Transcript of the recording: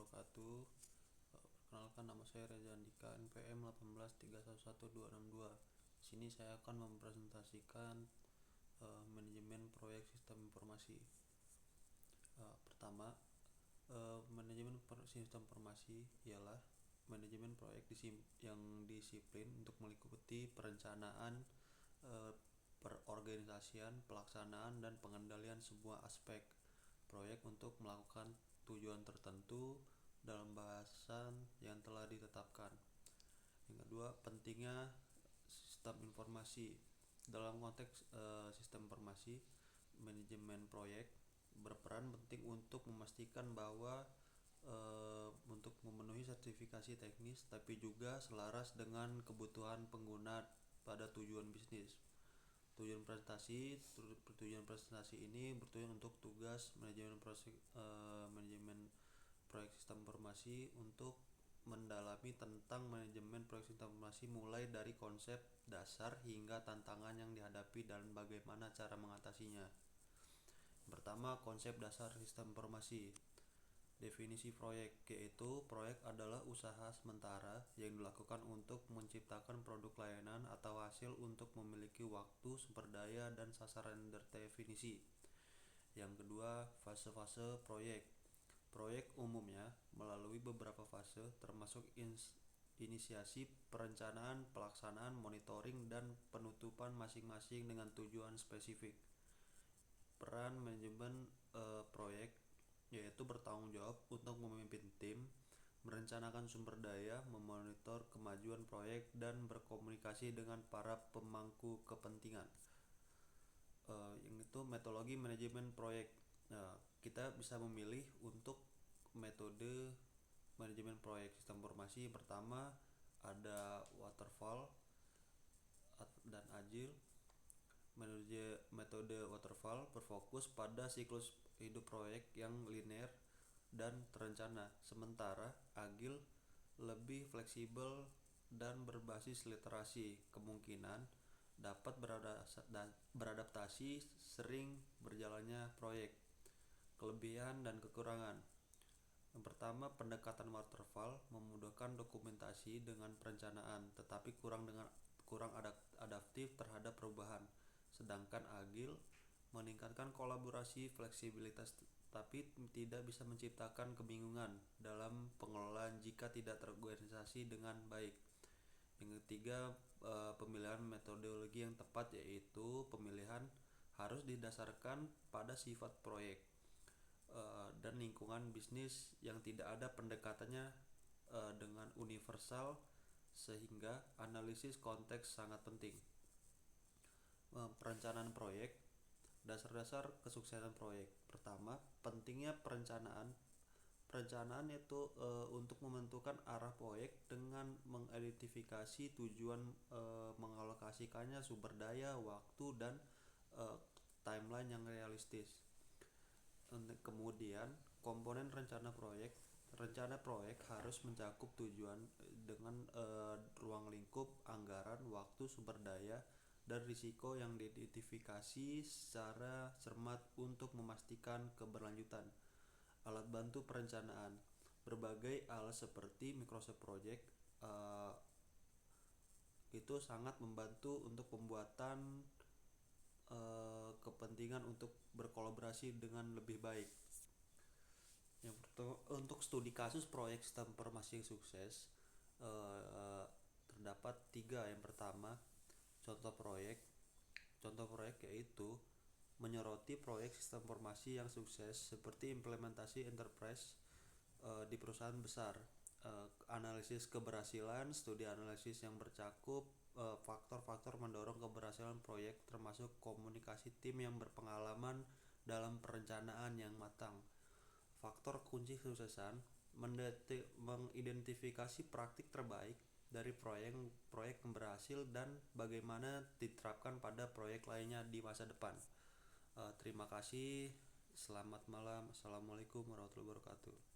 wabarakatuh. Perkenalkan, nama saya Reza Andika, NPM 18311262. Di sini saya akan mempresentasikan manajemen proyek sistem informasi. Pertama, manajemen sistem informasi ialah manajemen proyek yang disiplin untuk meliputi perencanaan, perorganisasian, pelaksanaan, dan pengendalian sebuah aspek proyek untuk melakukan tujuan tertentu dalam bahasan yang telah ditetapkan. Yang kedua, pentingnya sistem informasi. Dalam konteks sistem informasi, manajemen proyek berperan penting untuk memastikan bahwa untuk memenuhi sertifikasi teknis tapi juga selaras dengan kebutuhan pengguna pada tujuan bisnis. Tujuan presentasi ini bertujuan untuk tugas manajemen proyek sistem informasi untuk mendalami tentang manajemen proyek sistem informasi, mulai dari konsep dasar hingga tantangan yang dihadapi dan bagaimana cara mengatasinya. Pertama, konsep dasar sistem informasi. Definisi proyek, yaitu proyek adalah usaha sementara yang dilakukan untuk menciptakan produk, layanan, atau hasil untuk memiliki waktu, sumber daya, dan sasaran terdefinisi. Yang kedua, fase-fase proyek. Proyek umumnya melalui beberapa fase, termasuk inisiasi, perencanaan, pelaksanaan, monitoring, dan penutupan masing-masing dengan tujuan spesifik. Peran manajemen proyek yaitu bertanggung jawab untuk memimpin tim, merencanakan sumber daya, memonitor kemajuan proyek, dan berkomunikasi dengan para pemangku kepentingan. Yang itu metodologi manajemen proyek. Kita bisa memilih untuk metode manajemen proyek sistem informasi. Pertama, ada waterfall dan agile. Metode waterfall berfokus pada siklus hidup proyek yang linear dan terencana, sementara agile lebih fleksibel dan berbasis literasi, kemungkinan dapat beradaptasi sering berjalannya proyek. Kelebihan dan kekurangan. Yang pertama, pendekatan waterfall memudahkan dokumentasi dengan perencanaan, tetapi kurang adaptif terhadap perubahan. Sedangkan agile meningkatkan kolaborasi, fleksibilitas, tapi tidak bisa menciptakan kebingungan dalam pengelolaan jika tidak terorganisasi dengan baik. Yang ketiga, pemilihan metodologi yang tepat, yaitu pemilihan harus didasarkan pada sifat proyek dan lingkungan bisnis yang tidak ada pendekatannya dengan universal, sehingga analisis konteks sangat penting. Perencanaan proyek. Dasar-dasar kesuksesan proyek. Pertama, pentingnya perencanaan. Perencanaan yaitu untuk menentukan arah proyek dengan mengidentifikasi tujuan, mengalokasikannya sumber daya, waktu, dan timeline yang realistis. Kemudian, komponen rencana proyek. Rencana proyek harus mencakup tujuan dengan ruang lingkup, anggaran, waktu, sumber daya, dan risiko yang diidentifikasi secara cermat untuk memastikan keberlanjutan. Alat bantu perencanaan. Berbagai alat seperti Microsoft Project itu sangat membantu untuk pembuatan kepentingan untuk berkolaborasi dengan lebih baik. Untuk studi kasus proyek sistem informasi yang sukses terdapat 3. Yang pertama, contoh proyek. Contoh proyek yaitu menyoroti proyek sistem informasi yang sukses seperti implementasi enterprise di perusahaan besar. Analisis keberhasilan. Studi analisis yang bercakup faktor-faktor mendorong keberhasilan proyek, termasuk komunikasi tim yang berpengalaman dalam perencanaan yang matang. Faktor kunci kesuksesan. Mengidentifikasi praktik terbaik dari proyek yang berhasil dan bagaimana diterapkan pada proyek lainnya di masa depan. Terima kasih. Selamat malam. Assalamualaikum warahmatullahi wabarakatuh.